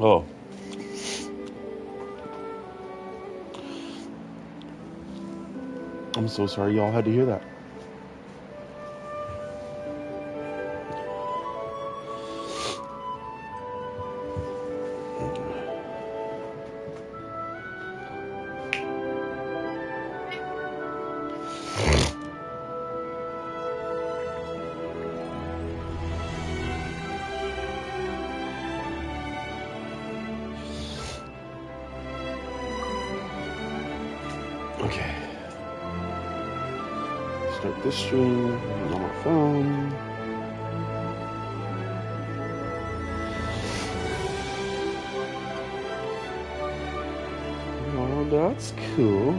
Oh. I'm so sorry y'all had to hear that. Okay. Start this stream on my phone. Oh, that's cool.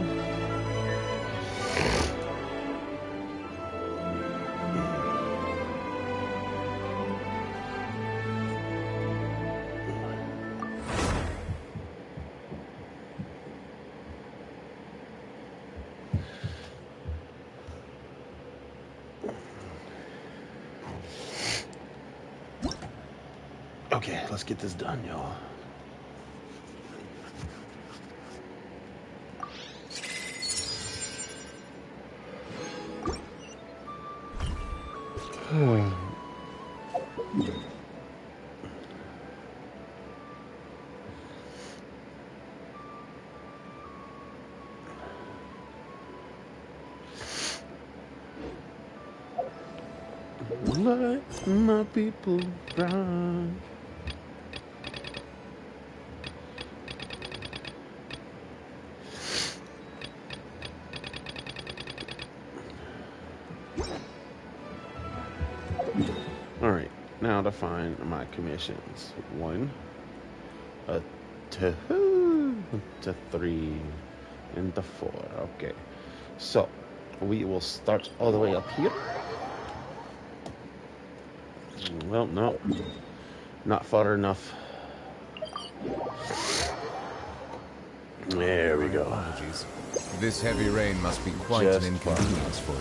Okay, let's get this done, y'all. Let my people run. Alright, now to find my commissions. 1, 2, to 3, and to 4. Okay, so we will start all the way up here. Well, no, not far enough. There we go. Apologies. This heavy rain must be quite an inconvenience for you.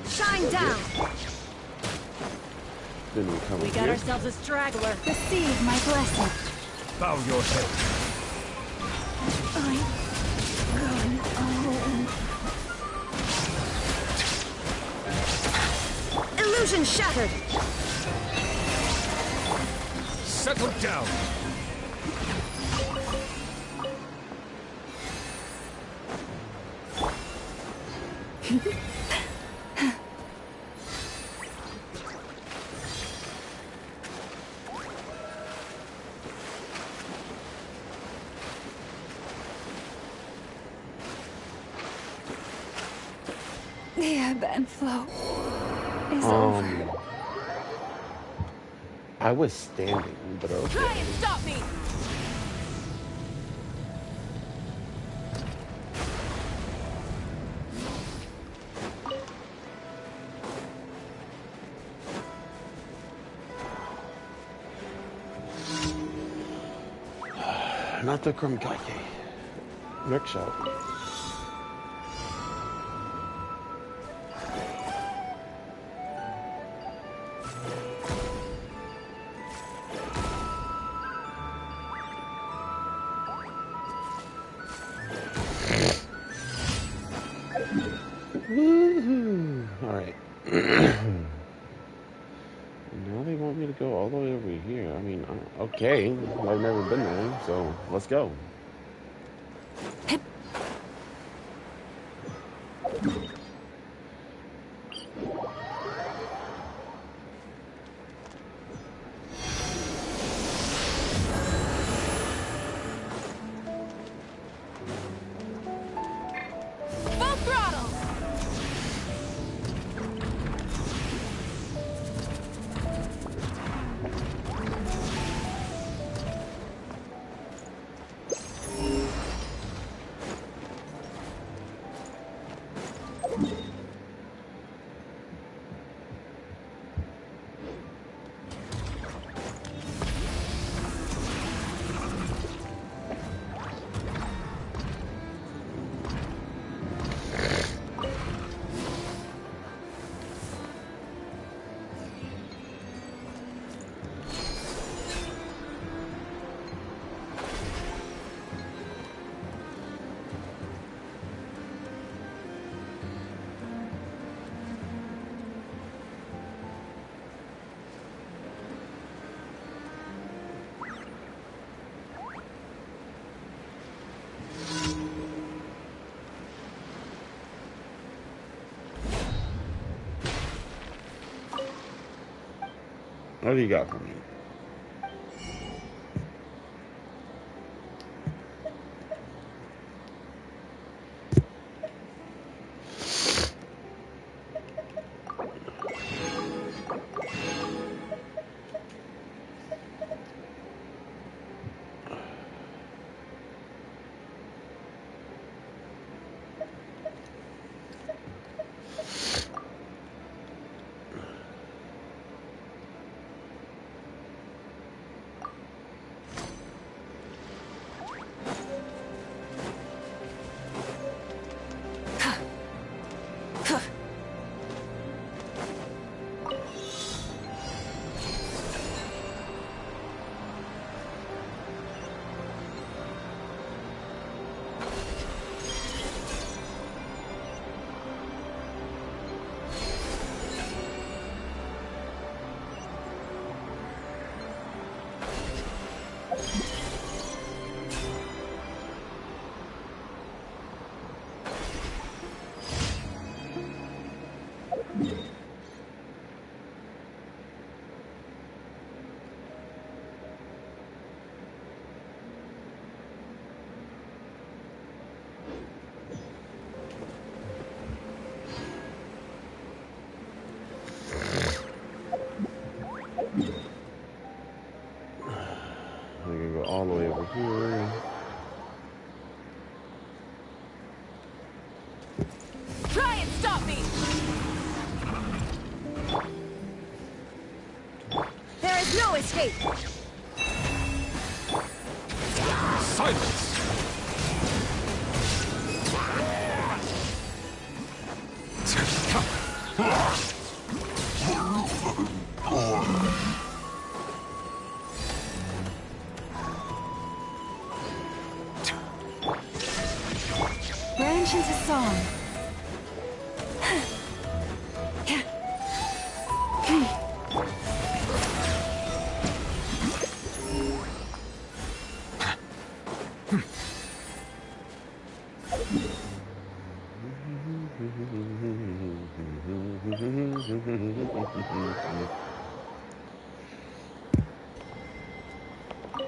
Shine down. We got ourselves a straggler. Receive my blessing. Bow your head. I'm going home. Illusion shattered. Settle down. The ebb and flow is over. I was standing, but okay. Try and stop me. Not the Krumkake. Next shot. I mean, okay. I've never been there, so let's go. Full throttle! What do you got for me? I'm gonna go all the way over here. Try and stop me! There is no escape! Silence! Branch into song.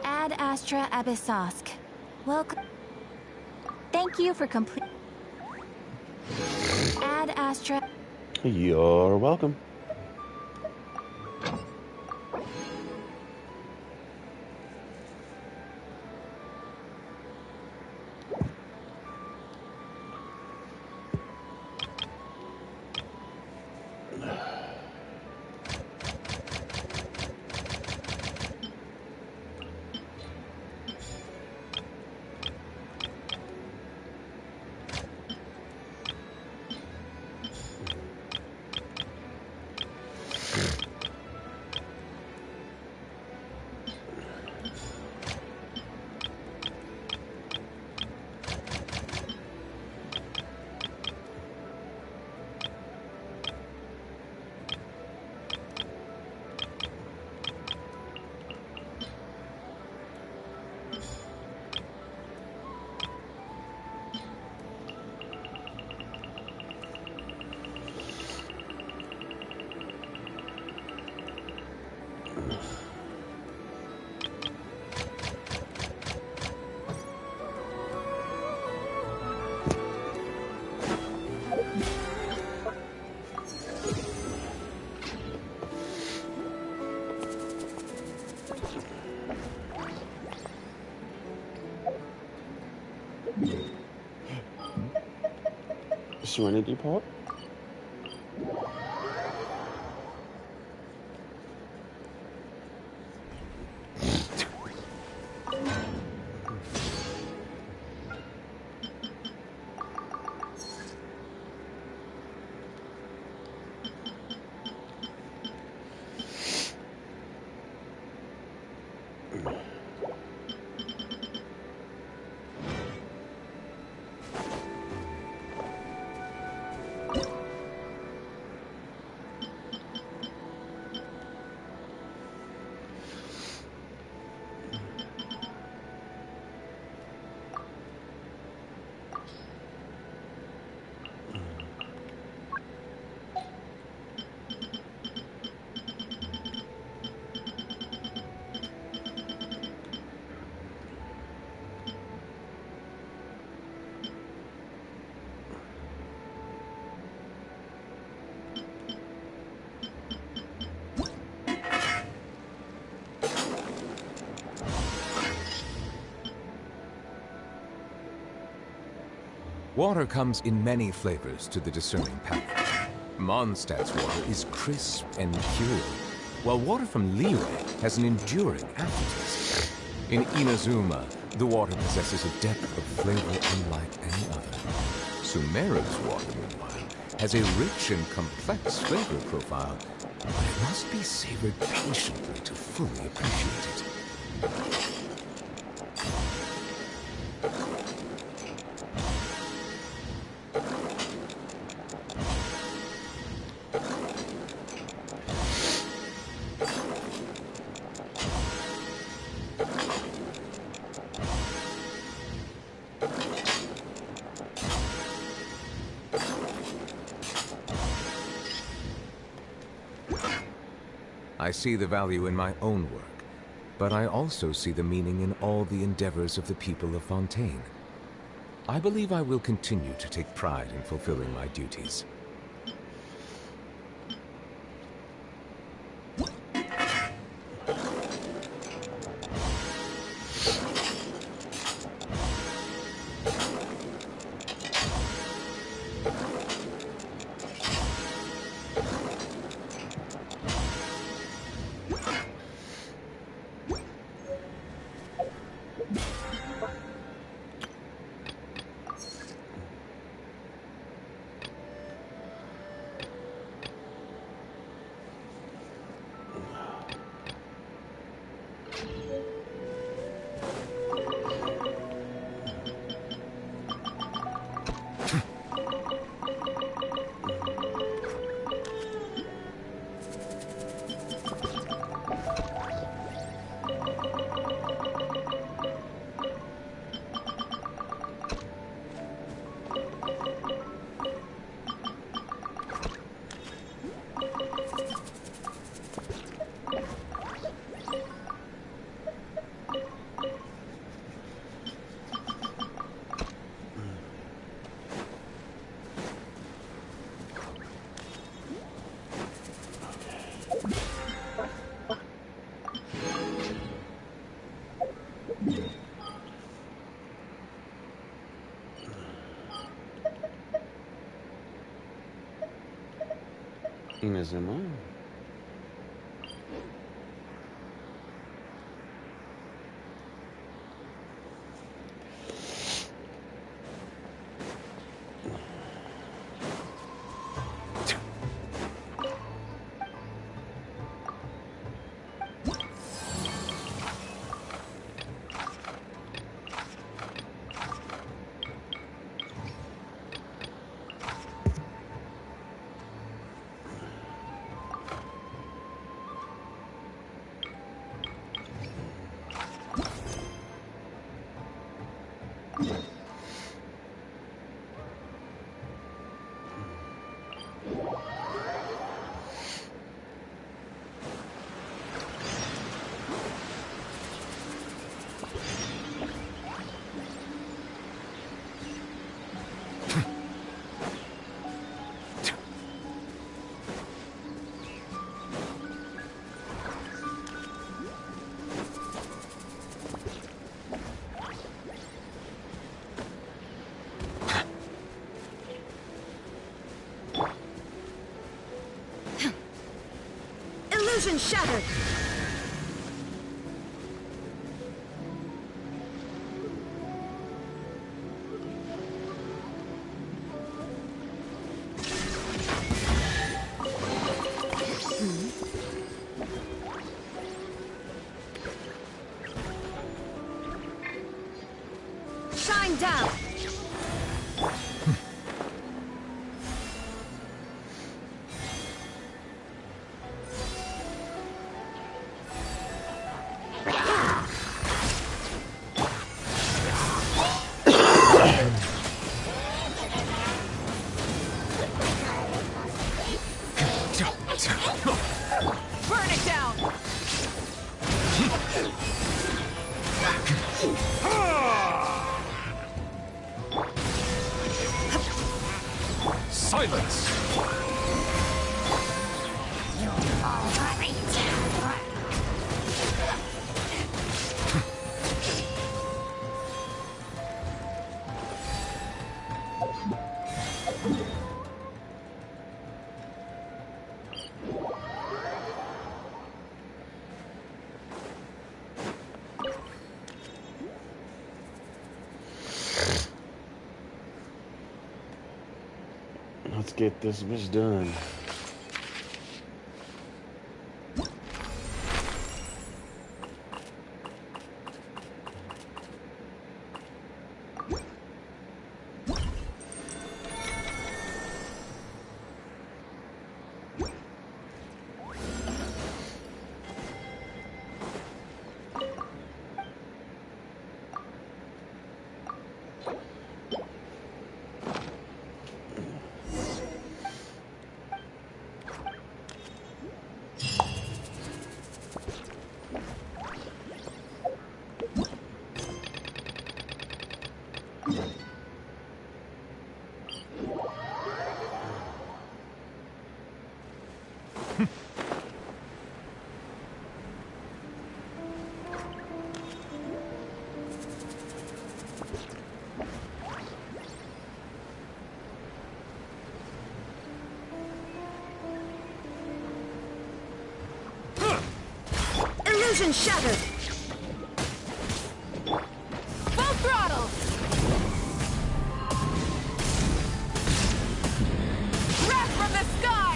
Ad Astra Abyssosk. Welcome. Thank you for complete. Ad Astra. You're welcome. Serenity Pot. Water comes in many flavors to the discerning palate. Mondstadt's water is crisp and pure, while water from Liyue has an enduring aftertaste. In Inazuma, the water possesses a depth of flavor unlike any other. Sumeru's water, meanwhile, has a rich and complex flavor profile, but it must be savored patiently to fully appreciate it. I see the value in my own work, but I also see the meaning in all the endeavors of the people of Fontaine. I believe I will continue to take pride in fulfilling my duties. Inazuma. Illusion shattered! Shine down! Burn it down! Silence! Let's get this bitch done. Illusion shattered! Full throttle! Wrath from the sky!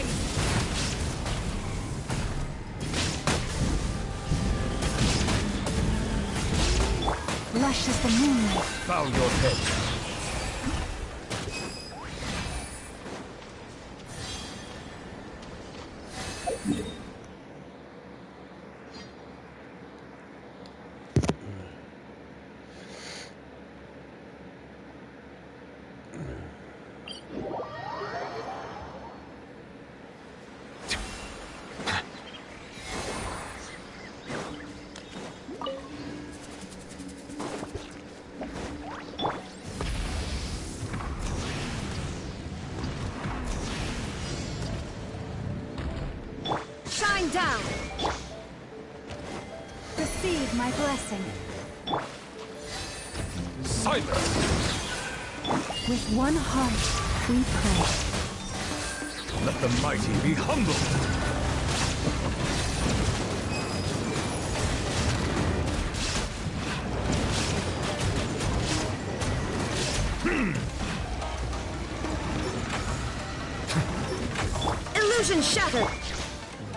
Lush as the moonlight. Bow your head. Shine down! Receive my blessing. Silence! With one heart, we pray. Let the mighty be humbled! Illusion shattered!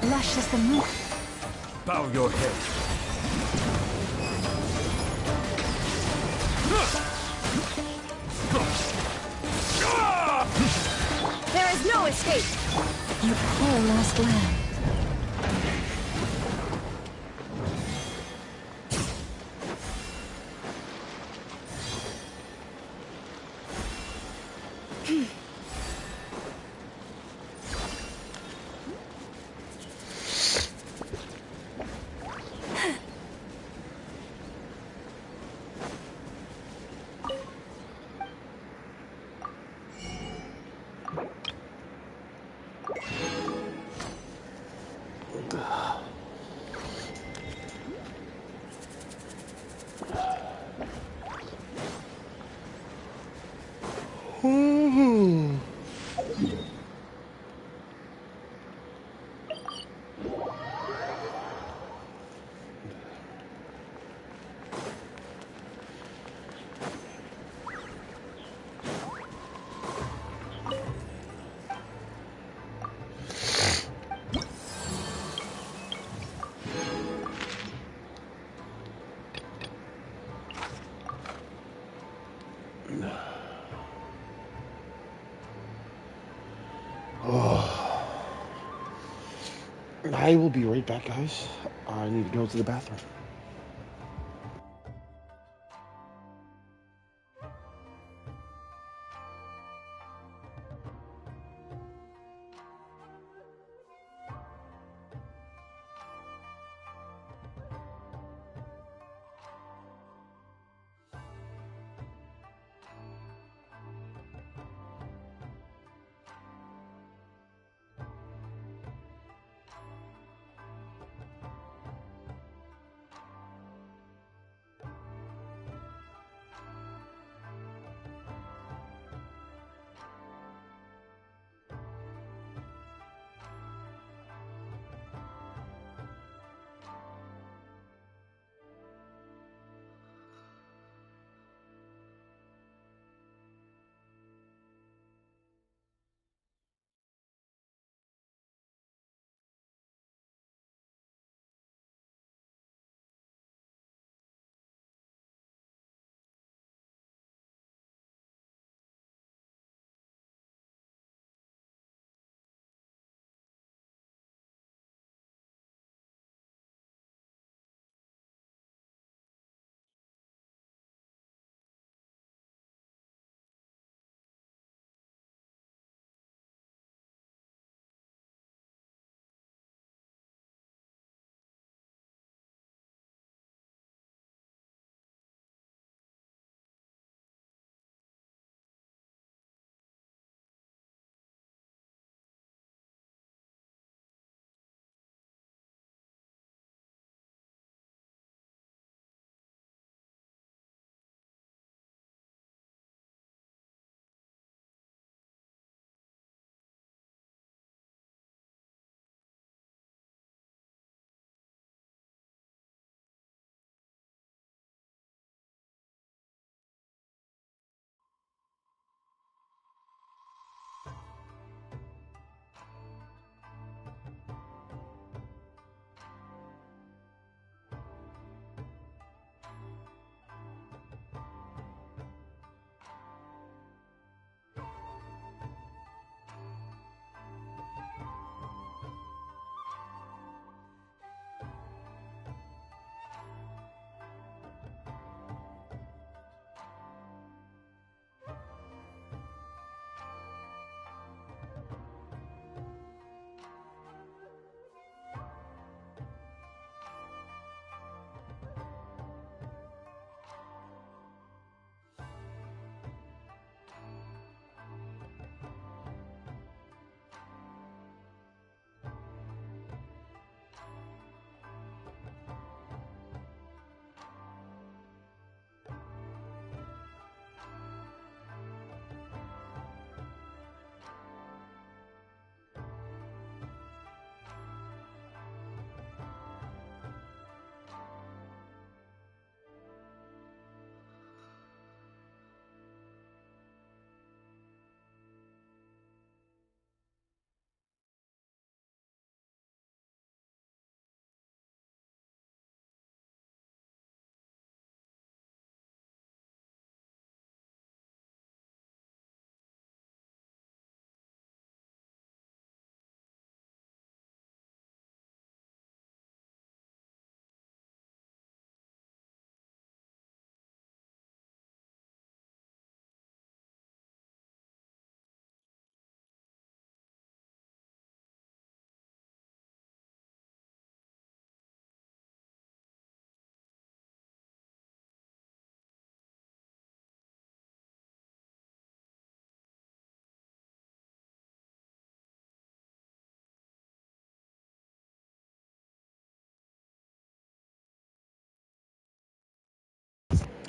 Lush as the moon. Bow your head. There is no escape! Your poor lost lamb. I will be right back, guys. I need to go to the bathroom.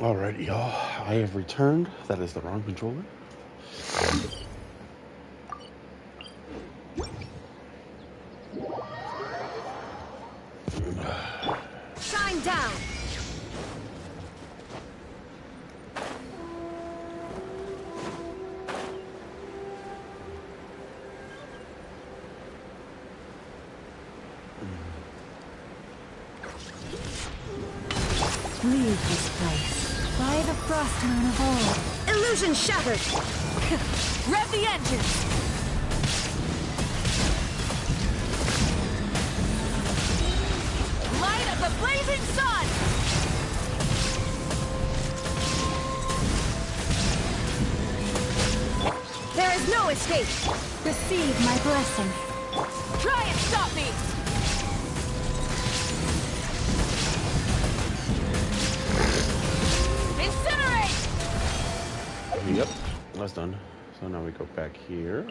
Alright, y'all. I have returned. That is the wrong controller. Shine down! Leave this place. By the frost moon of old. Illusion shattered! Rev the engines! the blazing sun! There is no escape! Receive my blessing. Try and stop me! Incinerate! Yep, that's done. So now we go back here.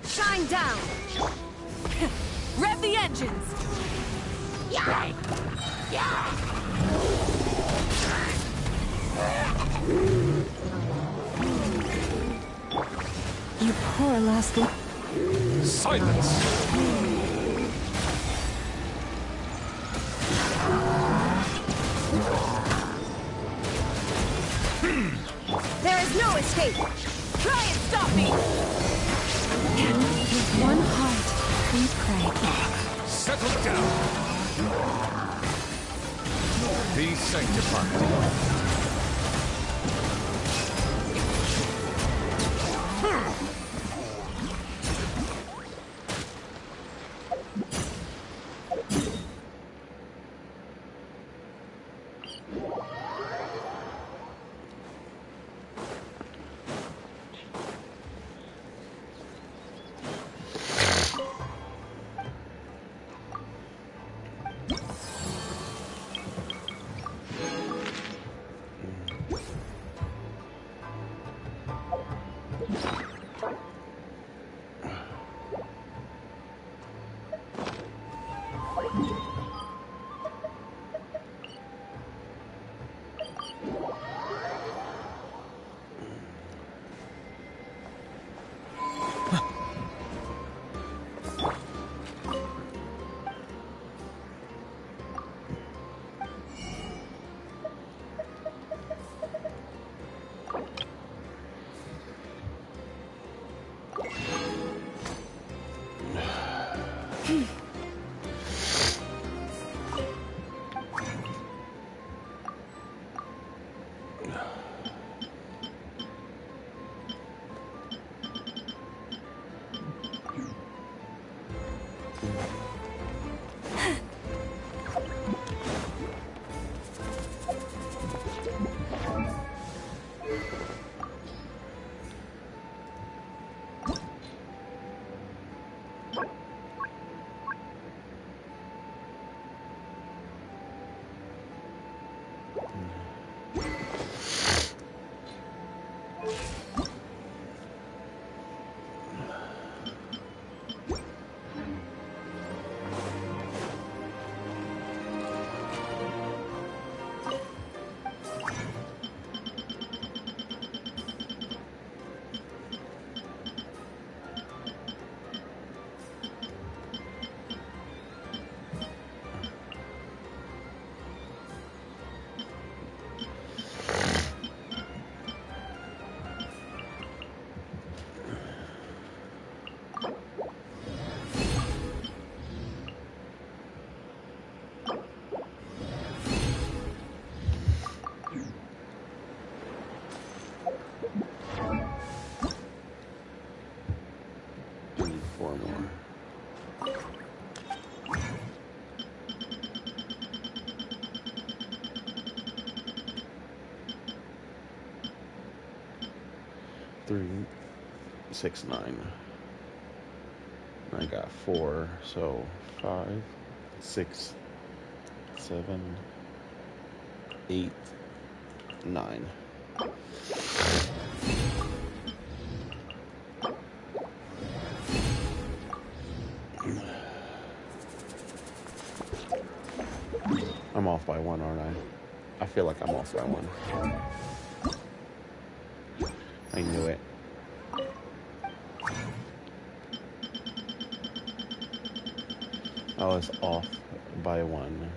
Shine down! Rev the engines! You poor lost. Silence! There is no escape! Try and stop me! With one heart, we pray. Settle down! Be sanctified. Three, 6, 9. I got 4, so 5, 6, 7, 8, 9. I'm off by 1, aren't I? I feel like I'm off by 1. I knew it. I was off by one.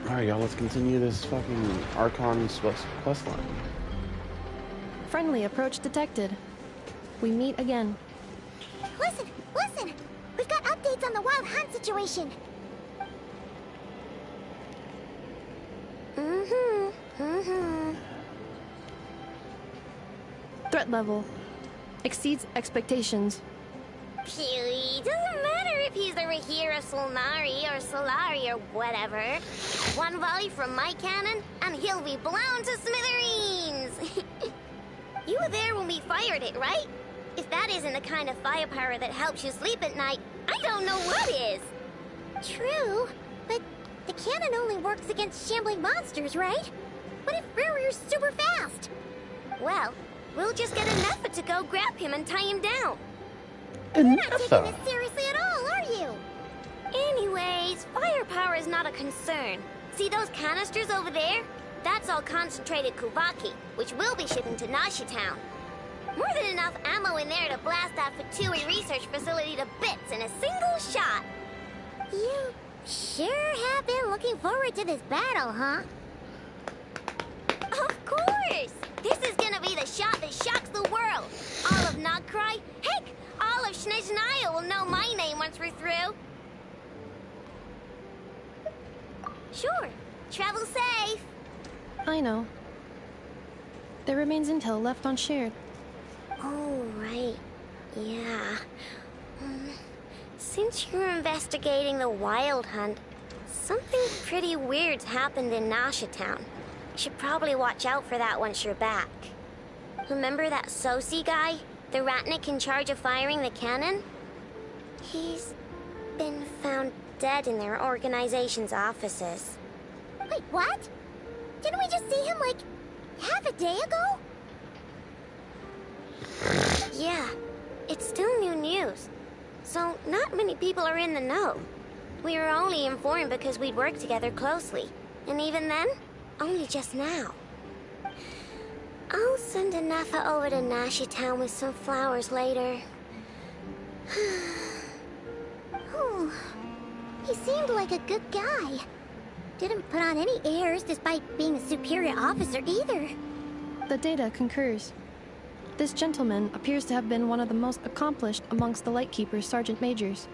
Alright, y'all, let's continue this fucking Archon quest line. Friendly approach detected. We meet again. Listen, listen! We've got updates on the wild hunt situation. Threat level exceeds expectations. Phew, doesn't matter if he's the Rahira Solnari or Solari or whatever. One volley from my cannon, and he'll be blown to smithereens! You were there when we fired it, right? If that isn't the kind of firepower that helps you sleep at night, I don't know what is! True, but the cannon only works against shambling monsters, right? What if Riri's super fast? Well, we'll just get an effort to go grab him and tie him down. You're not taking this seriously at all, are you? Anyways, firepower is not a concern. See those canisters over there? That's all concentrated Kuvaki, which will be shipping to Nashi Town. More than enough ammo in there to blast that Fatui research facility to bits in a single shot. You sure have been looking forward to this battle, huh? Of course! This is gonna be the shot that shocks the world. All of Nagkrai, heck, all of Snezhnaya will know my name once we're through. Sure, travel safe. I know. There remains intel left unshared. Oh, right. Yeah. Since you're investigating the wild hunt, something pretty weird's happened in Nasha Town. You should probably watch out for that once you're back. Remember that Sosi guy? The Ratnik in charge of firing the cannon? He's been found dead in their organization's offices. Wait, what? Didn't we just see him, like, half a day ago? Yeah, it's still new news. So, not many people are in the know. We were only informed because we'd worked together closely. And even then, only just now. I'll send Anafa over to Nashi Town with some flowers later. Oh, he seemed like a good guy. Didn't put on any airs despite being a superior officer either. The data concurs. This gentleman appears to have been one of the most accomplished amongst the Lightkeeper's Sergeant Majors.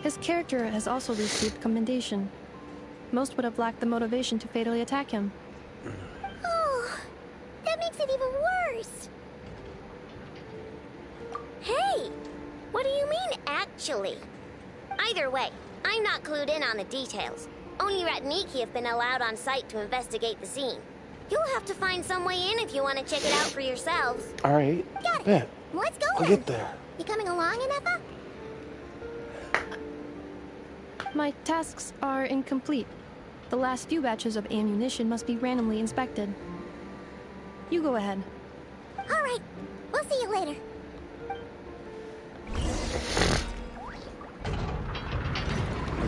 His character has also received commendation. Most would have lacked the motivation to fatally attack him. Oh, that makes it even worse. Hey, what do you mean, actually? Either way, I'm not clued in on the details. Only Ratniki have been allowed on site to investigate the scene. You'll have to find some way in if you want to check it out for yourselves. Alright, Got it. bet. What's I'll going get on? there. You coming along, Anefa? My tasks are incomplete. The last few batches of ammunition must be randomly inspected. You go ahead. All right. We'll see you later.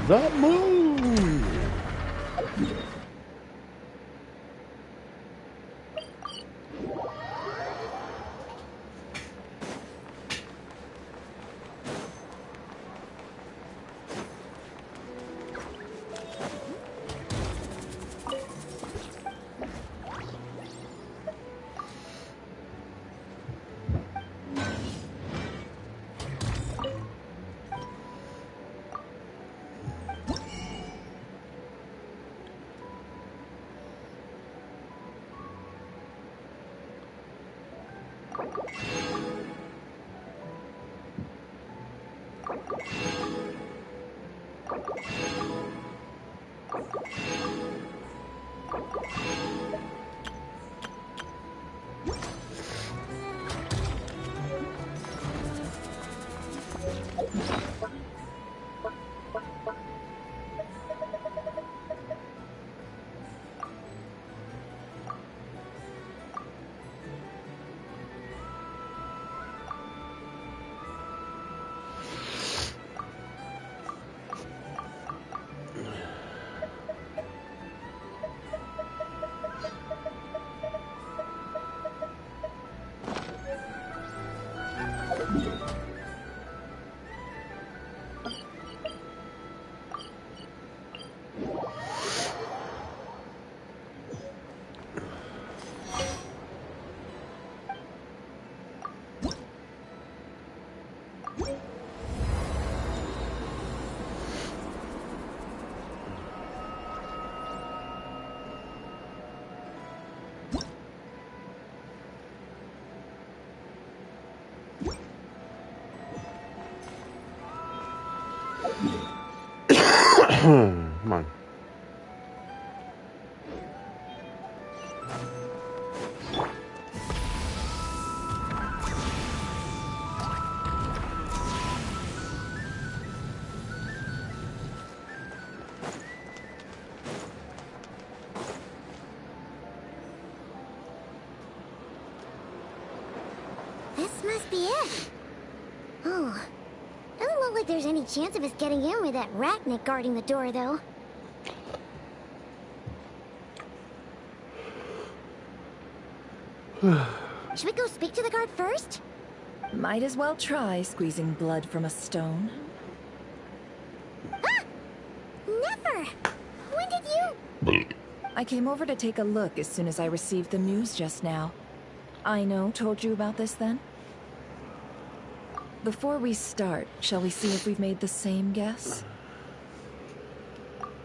The moon! Come on. This must be it. Oh. Doesn't look like there's any chance of us getting in with that Ratnik guarding the door, though. Should we go speak to the guard first? Might as well try squeezing blood from a stone. Ah! Never! When did you... I came over to take a look as soon as I received the news just now. Aino told you about this then? Before we start, shall we see if we've made the same guess?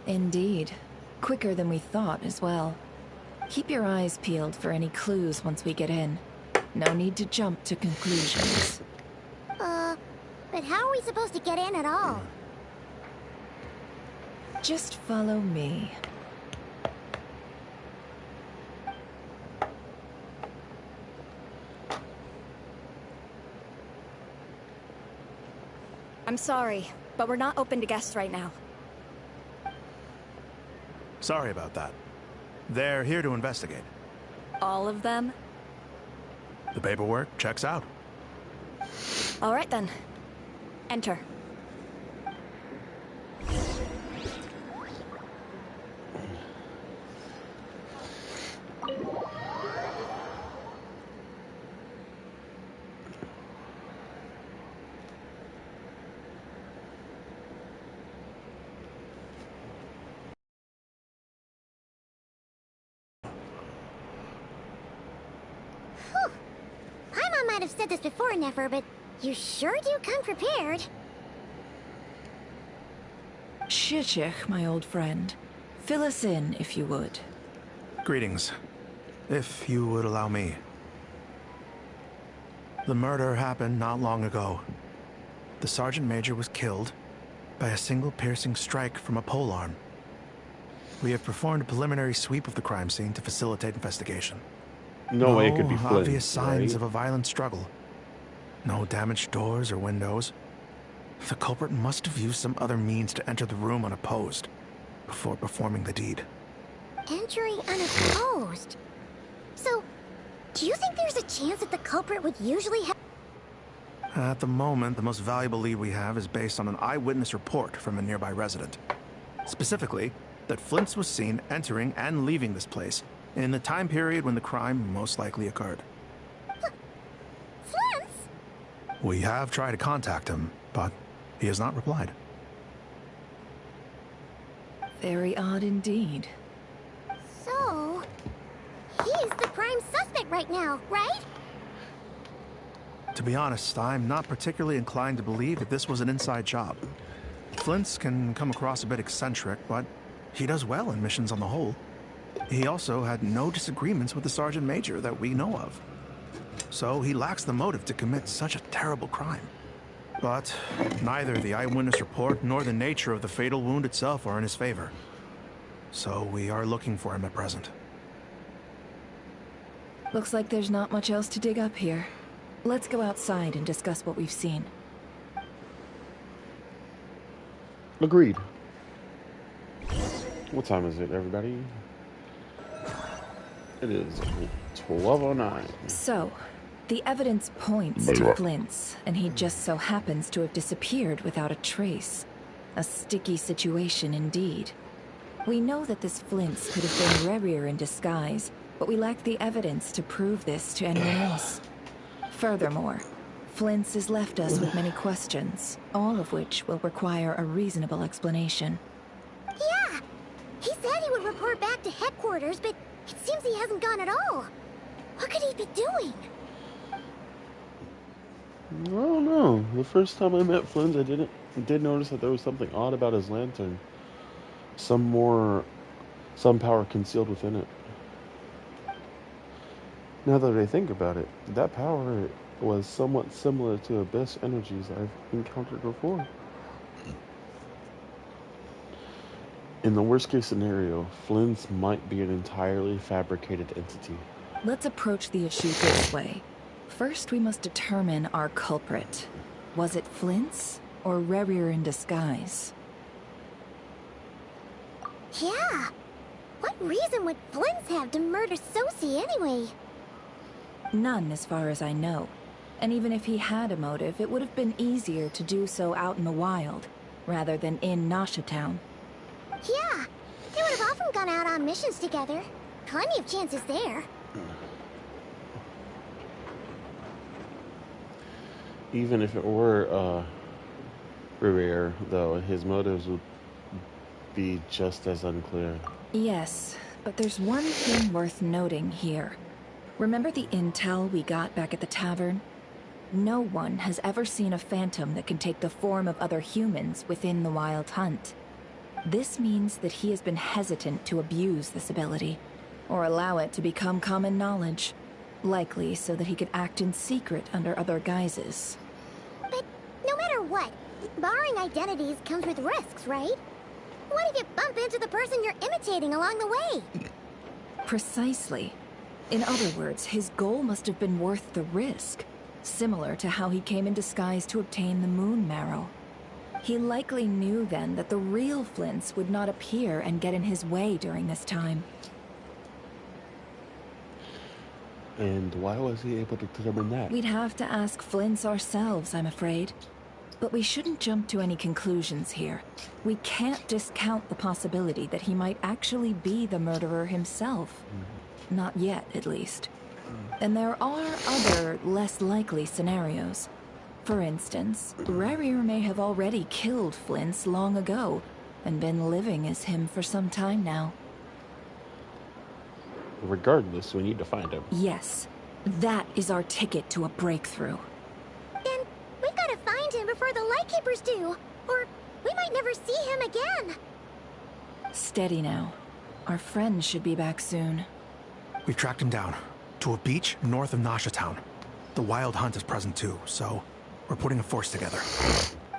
Indeed. Quicker than we thought as well. Keep your eyes peeled for any clues once we get in. No need to jump to conclusions. But how are we supposed to get in at all? Just follow me. I'm sorry, but we're not open to guests right now. Sorry about that. They're here to investigate. All of them? The paperwork checks out. All right then. Enter. Paimon might have said this before, Nefer, but you sure do come prepared. Shishich, my old friend. Fill us in, if you would. Greetings. If you would allow me. The murder happened not long ago. The Sergeant Major was killed by a single piercing strike from a polearm. We have performed a preliminary sweep of the crime scene to facilitate investigation. No way it could be Flynn, obvious signs right? of a violent struggle. No damaged doors or windows. The culprit must have used some other means to enter the room unopposed before performing the deed. Entering unopposed? So, do you think there's a chance that the culprit would usually have... At the moment, the most valuable lead we have is based on an eyewitness report from a nearby resident. Specifically, that Flint's was seen entering and leaving this place in the time period when the crime most likely occurred. Flint's? We have tried to contact him, but he has not replied. Very odd indeed. So, he's the prime suspect right now, right? To be honest, I'm not particularly inclined to believe that this was an inside job. Flint's can come across a bit eccentric, but he does well in missions on the whole. He also had no disagreements with the Sergeant Major that we know of. So he lacks the motive to commit such a terrible crime. But neither the eyewitness report nor the nature of the fatal wound itself are in his favor. So we are looking for him at present. Looks like there's not much else to dig up here. Let's go outside and discuss what we've seen. Agreed. What time is it, everybody? It is 12:09. So, the evidence points to Flint's, and he just so happens to have disappeared without a trace. A sticky situation indeed. We know that this Flint's could have been Rerir in disguise, but we lack the evidence to prove this to anyone else. Furthermore, Flint's has left us with many questions, all of which will require a reasonable explanation. Yeah! He said he would report back to headquarters, but it seems he hasn't gone at all. What could he be doing? I don't know. The first time I met Flynn, I did notice that there was something odd about his lantern. Some power concealed within it. Now that I think about it, that power was somewhat similar to abyss energies I've encountered before. In the worst case scenario, Flynn's might be an entirely fabricated entity. Let's approach the issue this way. First, we must determine our culprit. Was it Flint's or Rerir in disguise? Yeah! What reason would Flint's have to murder Sosie anyway? None, as far as I know. And even if he had a motive, it would have been easier to do so out in the wild, rather than in Nasha Town. Yeah, they would have often gone out on missions together. Plenty of chances there. Even if it were Rivere, though, his motives would be just as unclear. Yes, but there's one thing worth noting here. Remember the intel we got back at the tavern? No one has ever seen a phantom that can take the form of other humans within the Wild Hunt. This means that he has been hesitant to abuse this ability, or allow it to become common knowledge, likely so that he could act in secret under other guises. But no matter what, barring identities comes with risks, right? What if you bump into the person you're imitating along the way? Precisely. In other words, his goal must have been worth the risk, similar to how he came in disguise to obtain the moon marrow. He likely knew then that the real Flint's would not appear and get in his way during this time. And why was he able to determine that? We'd have to ask Flint's ourselves, I'm afraid. But we shouldn't jump to any conclusions here. We can't discount the possibility that he might actually be the murderer himself. Not yet, at least. And there are other, less likely scenarios. For instance, Rerir may have already killed Flint's long ago, and been living as him for some time now. Regardless, we need to find him. Yes, that is our ticket to a breakthrough. Then we've got to find him before the Lightkeepers do, or we might never see him again. Steady now. Our friend should be back soon. We've tracked him down to a beach north of Nasha Town. The Wild Hunt is present too, so we're putting a force together.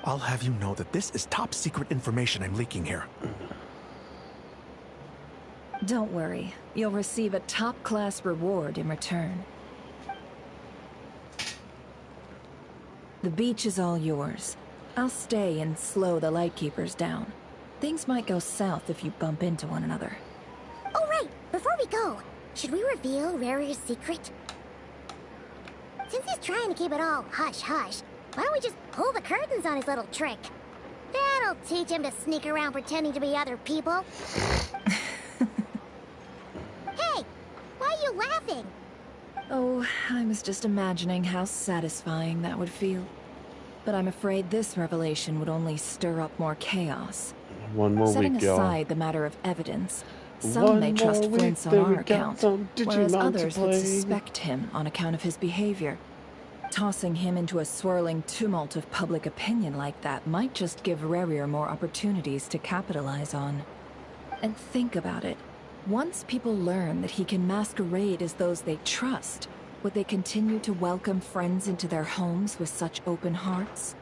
I'll have you know that this is top secret information I'm leaking here. Don't worry. You'll receive a top-class reward in return. The beach is all yours. I'll stay and slow the Lightkeepers down. Things might go south if you bump into one another. Oh, right. Before we go, should we reveal Rarier's secret? Since he's trying to keep it all hush-hush, why don't we just pull the curtains on his little trick? That'll teach him to sneak around pretending to be other people. Hey! Why are you laughing? Oh, I was just imagining how satisfying that would feel. But I'm afraid this revelation would only stir up more chaos. One more Setting week, y'all. aside the matter of evidence, some may trust Flint's on our account, whereas others would suspect him on account of his behavior. Tossing him into a swirling tumult of public opinion like that might just give Rarier more opportunities to capitalize on. And think about it. Once people learn that he can masquerade as those they trust, would they continue to welcome friends into their homes with such open hearts?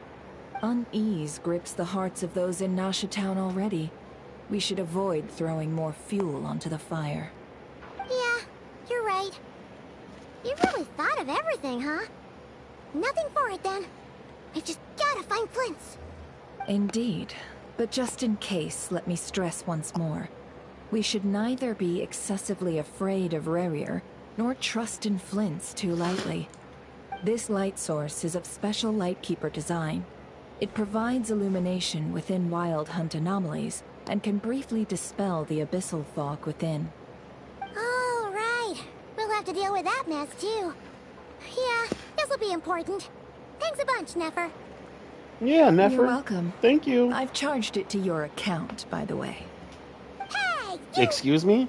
Unease grips the hearts of those in Nasha Town already. We should avoid throwing more fuel onto the fire. Yeah, you're right. You really thought of everything, huh? Nothing for it, then. We've just gotta find Flint's. Indeed. But just in case, let me stress once more. We should neither be excessively afraid of Rarier, nor trust in Flint's too lightly. This light source is of special Lightkeeper design. It provides illumination within Wild Hunt anomalies, and can briefly dispel the abyssal fog within. Oh, right. We'll have to deal with that mess, too. Yeah, this'll be important. Thanks a bunch, Nefer. Yeah, Nefer. You're welcome. Thank you. I've charged it to your account, by the way. Hey, you! Excuse me?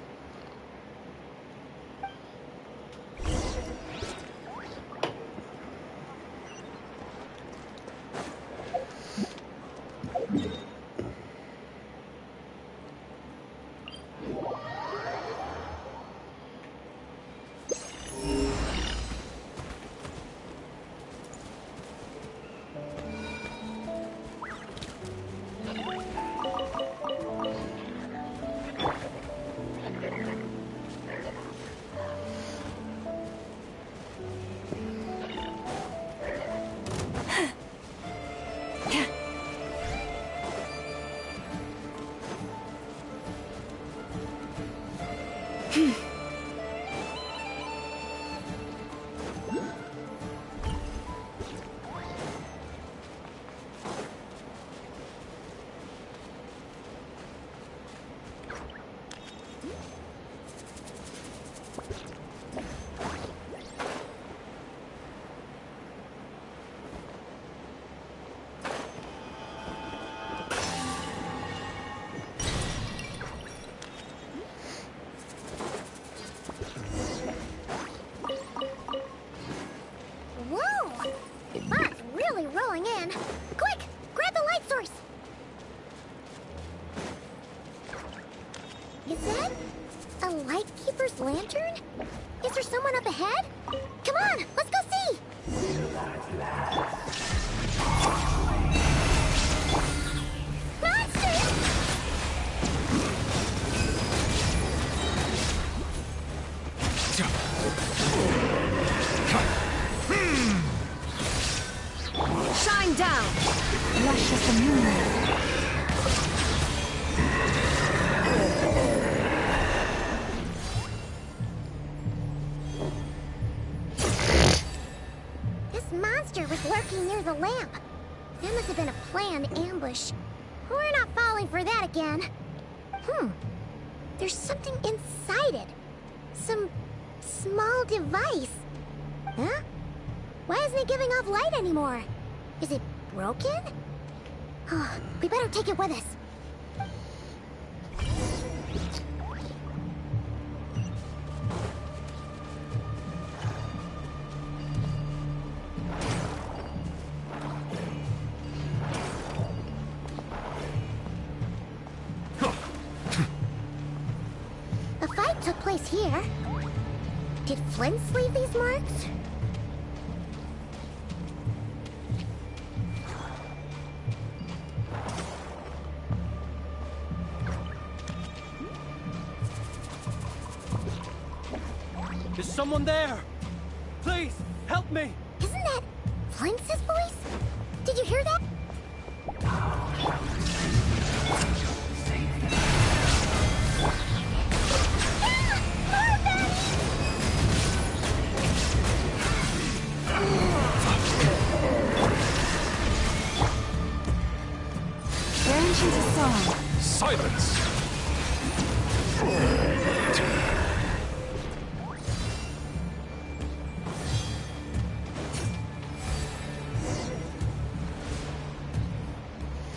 Whoa! Fog's really rolling in. Quick! Grab the light source! Is that a Lightkeeper's lantern? Is there someone up ahead? Come on, let's go see! Monsters! Shine down! Luscious moon. This monster was lurking near the lamp. That must have been a planned ambush. We're not falling for that again. There's something inside it. Some small device. Huh? Why isn't it giving off light anymore? Is it broken? Oh, we better take it with us. A fight took place here. Did Flint's leave these marks? Is someone there? Please, help me! Isn't that Flint's voice? Silence!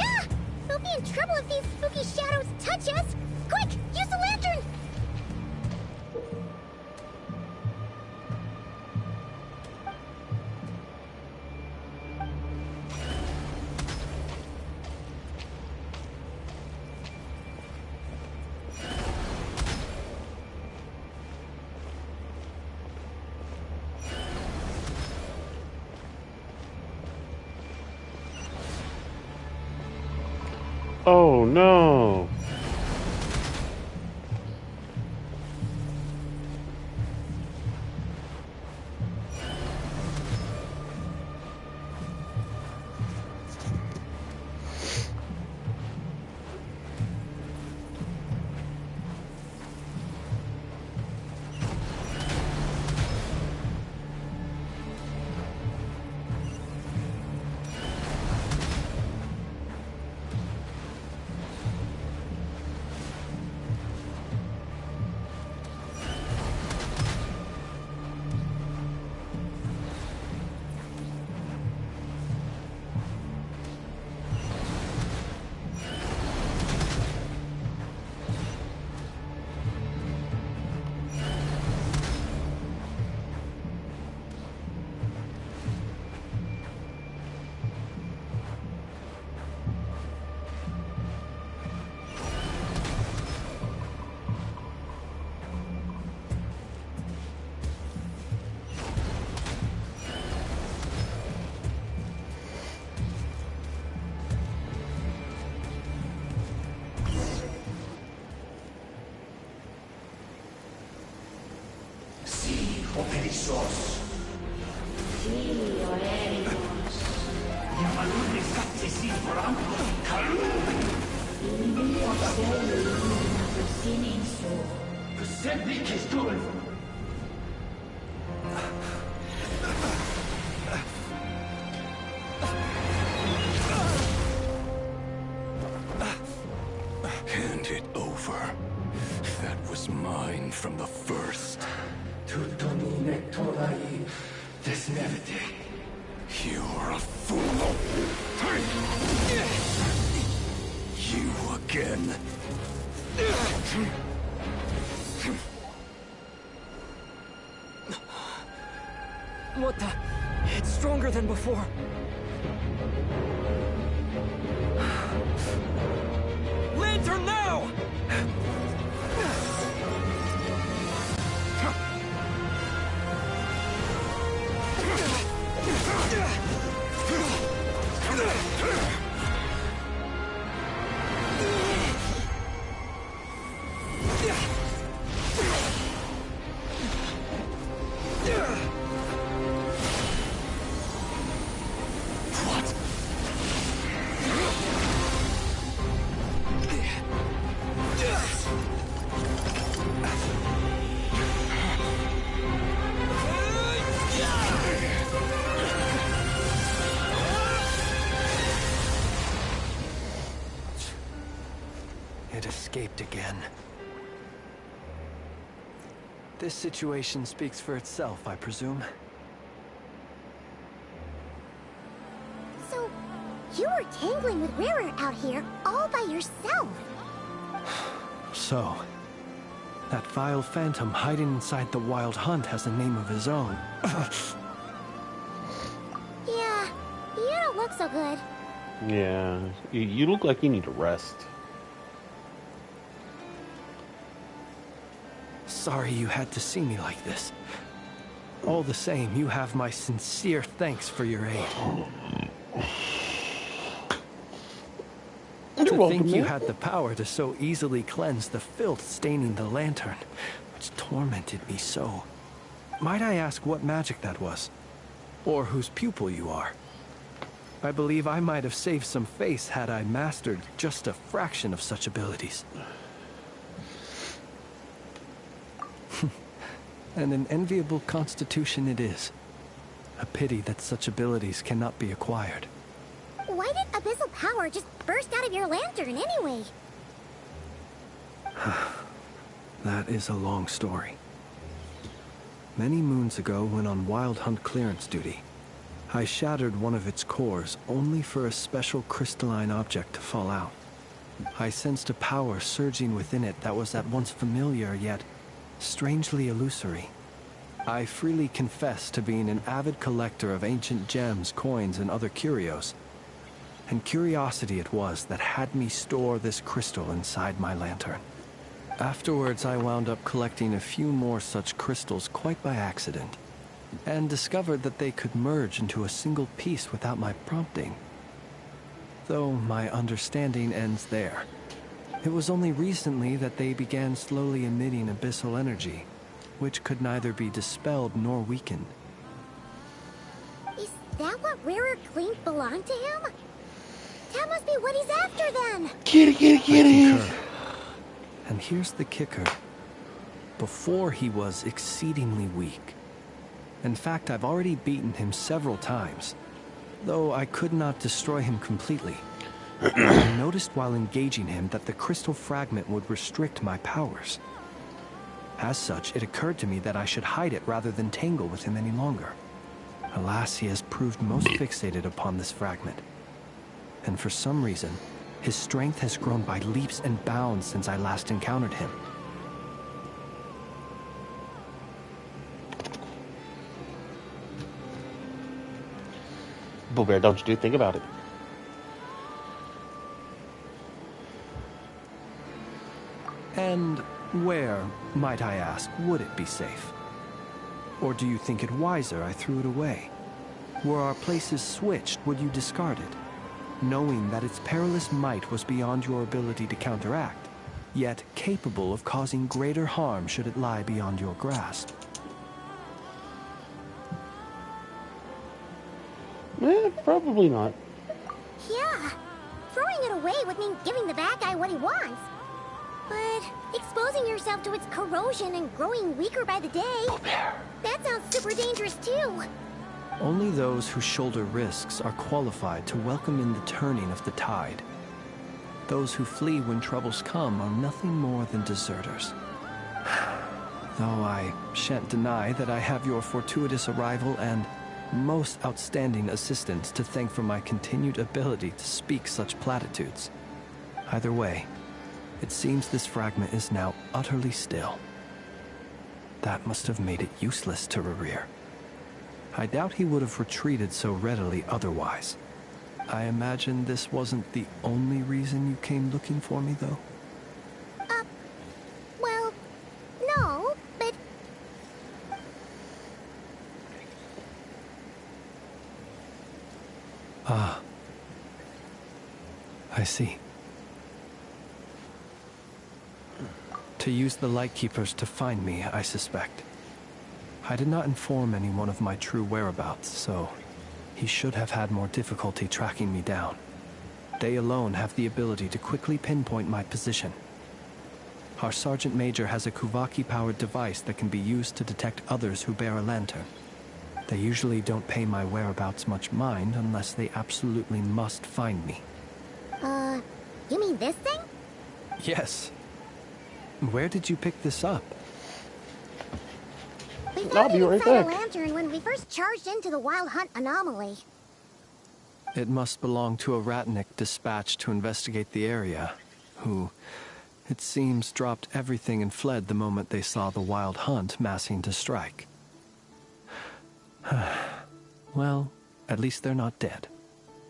Ah! We'll be in trouble if these spooky shadows touch us! Quick, use the lantern! Oh no! Hand it over. That was mine from the first. You're a fool. You again. What the? It's stronger than before. Lantern now! It escaped again. This situation speaks for itself, I presume. So, you were tangling with Rarer out here all by yourself. So, that vile phantom hiding inside the Wild Hunt has a name of his own. Yeah, you don't look so good. Yeah, you look like you need to rest. Sorry you had to see me like this. All the same, you have my sincere thanks for your aid. You're to welcome, think you man. had the power to so easily cleanse the filth staining the lantern, which tormented me so. Might I ask what magic that was? Or whose pupil you are? I believe I might have saved some face had I mastered just a fraction of such abilities. And an enviable constitution it is. A pity that such abilities cannot be acquired. Why did abyssal power just burst out of your lantern anyway? That is a long story. Many moons ago, when on Wild Hunt clearance duty, I shattered one of its cores only for a special crystalline object to fall out. I sensed a power surging within it that was at once familiar yet strangely illusory. I freely confess to being an avid collector of ancient gems, coins, and other curios. And curiosity it was that had me store this crystal inside my lantern. Afterwards, I wound up collecting a few more such crystals quite by accident, and discovered that they could merge into a single piece without my prompting. Though my understanding ends there. It was only recently that they began slowly emitting abyssal energy, which could neither be dispelled nor weakened. Is that what rarer clink belonged to him? That must be what he's after then! Kitty! And here's the kicker. Before he was exceedingly weak. In fact, I've already beaten him several times, though I could not destroy him completely. I noticed while engaging him that the crystal fragment would restrict my powers. As such, it occurred to me that I should hide it rather than tangle with him any longer. Alas, he has proved most fixated upon this fragment. And for some reason, his strength has grown by leaps and bounds since I last encountered him. But where don't you think about it? And where, might I ask, would it be safe? Or do you think it wiser I threw it away? Were our places switched, would you discard it? Knowing that its perilous might was beyond your ability to counteract, yet capable of causing greater harm should it lie beyond your grasp. Probably not. Yeah, throwing it away would mean giving the bad guy what he wants. But exposing yourself to its corrosion and growing weaker by the day, that sounds super dangerous too. Only those who shoulder risks are qualified to welcome in the turning of the tide. Those who flee when troubles come are nothing more than deserters. Though I shan't deny that I have your fortuitous arrival and most outstanding assistance to thank for my continued ability to speak such platitudes. Either way, it seems this fragment is now utterly still. That must have made it useless to Rerir. I doubt he would have retreated so readily otherwise. I imagine this wasn't the only reason you came looking for me, though? Well, no, but... Ah. I see. To use the Lightkeepers to find me, I suspect. I did not inform anyone of my true whereabouts, so he should have had more difficulty tracking me down. They alone have the ability to quickly pinpoint my position. Our Sergeant Major has a Kuvaki-powered device that can be used to detect others who bear a lantern. They usually don't pay my whereabouts much mind unless they absolutely must find me. You mean this thing? Yes. Where did you pick this up? We I'll found be it right inside a back. lantern when we first charged into the Wild Hunt anomaly. It must belong to a Ratnik dispatched to investigate the area, who, it seems, dropped everything and fled the moment they saw the Wild Hunt massing to strike. Well, at least they're not dead.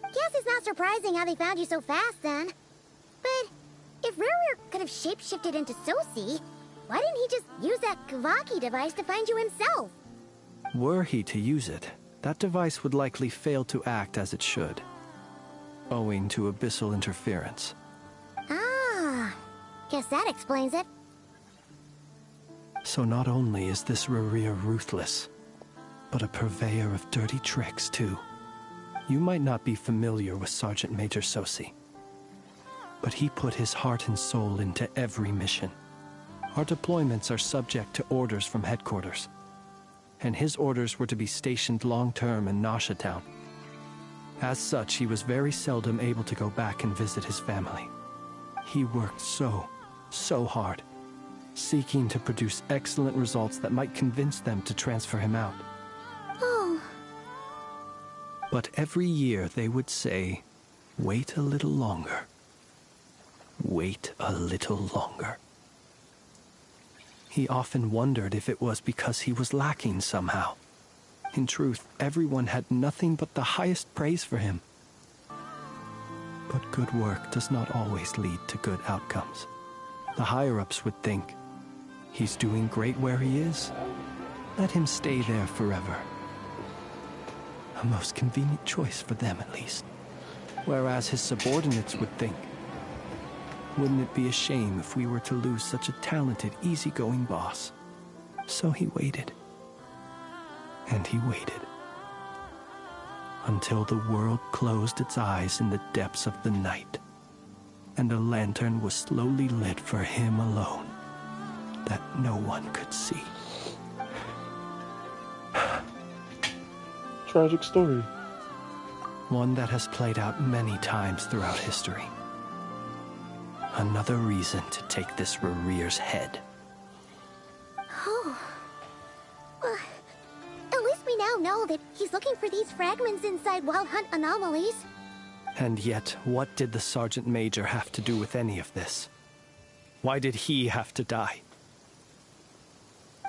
Guess it's not surprising how they found you so fast then. But if Rerir could have shapeshifted into Sosi, why didn't he just use that Kuvaki device to find you himself? Were he to use it, that device would likely fail to act as it should, owing to abyssal interference. Ah, guess that explains it. So not only is this Rerir ruthless, but a purveyor of dirty tricks, too. You might not be familiar with Sergeant Major Sosi, but he put his heart and soul into every mission. Our deployments are subject to orders from headquarters, and his orders were to be stationed long-term in Nasha Town. As such, he was very seldom able to go back and visit his family. He worked so hard, seeking to produce excellent results that might convince them to transfer him out. Oh. But every year they would say, "Wait a little longer. Wait a little longer." He often wondered if it was because he was lacking somehow. In truth, everyone had nothing but the highest praise for him. But good work does not always lead to good outcomes. The higher-ups would think, he's doing great where he is. Let him stay there forever. A most convenient choice for them, at least. Whereas his subordinates would think, wouldn't it be a shame if we were to lose such a talented, easygoing boss? So he waited. And he waited. Until the world closed its eyes in the depths of the night, and a lantern was slowly lit for him alone, that no one could see. Tragic story. One that has played out many times throughout history. Another reason to take this Rerere's head. Oh. At least we now know that he's looking for these fragments inside Wild Hunt anomalies. And yet, what did the Sergeant Major have to do with any of this? Why did he have to die?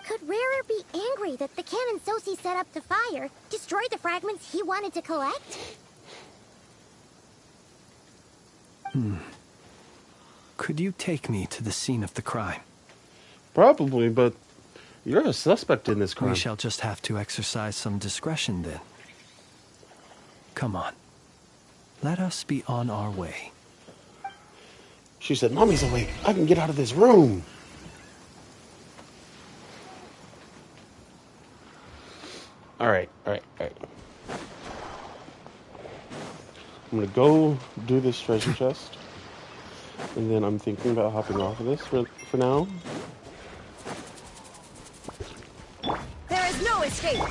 Could Rarer be angry that the cannon Sosi set up to fire destroyed the fragments he wanted to collect? Could you take me to the scene of the crime? Probably, but you're a suspect in this crime. We shall just have to exercise some discretion then. Come on. Let us be on our way. She said, "Mommy's awake. I can get out of this room." All right. I'm gonna go do this treasure chest, and then I'm thinking about hopping off of this for now. There is no escape.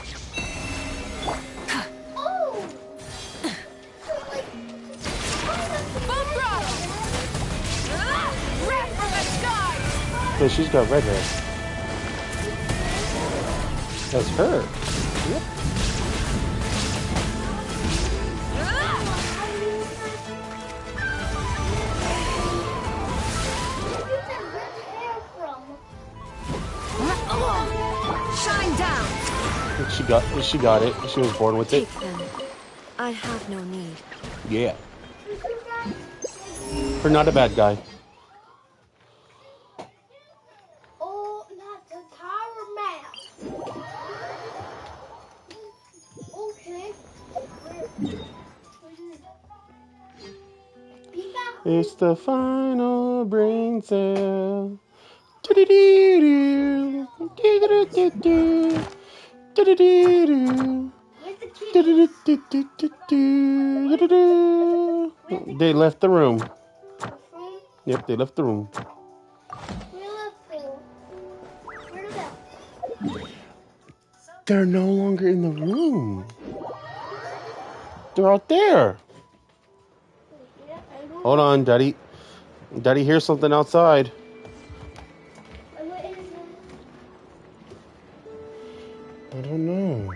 Full throttle. Rip from the sky. Because she's got red hair. That's her. Yep. Shine down. She got it. She was born with it. Take them. I have no need. Yeah. We're not a bad guy. Oh, that's a tower map. Okay. It's the final brain cell. Do-do-do-do. Do-do-do-do-do. Do-do-do-do. Do-do-do-do-do-do. Do-do-do. They left the room. Yep, they left the room. They're no longer in the room. They're out there. Hold on, Daddy. Daddy hears something outside. I don't know.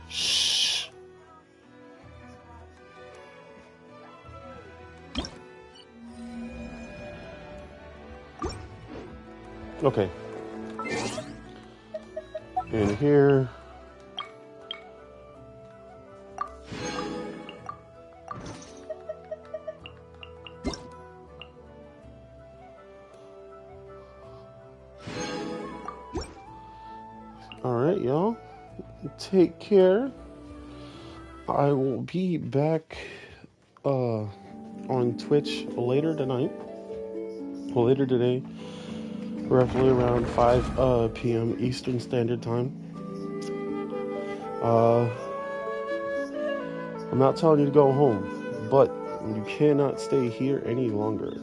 Shh. Okay. In here. All right, y'all. Take care. I will be back on Twitch later tonight. Well, later today, roughly around 5 p.m. Eastern Standard Time. I'm not telling you to go home, but you cannot stay here any longer.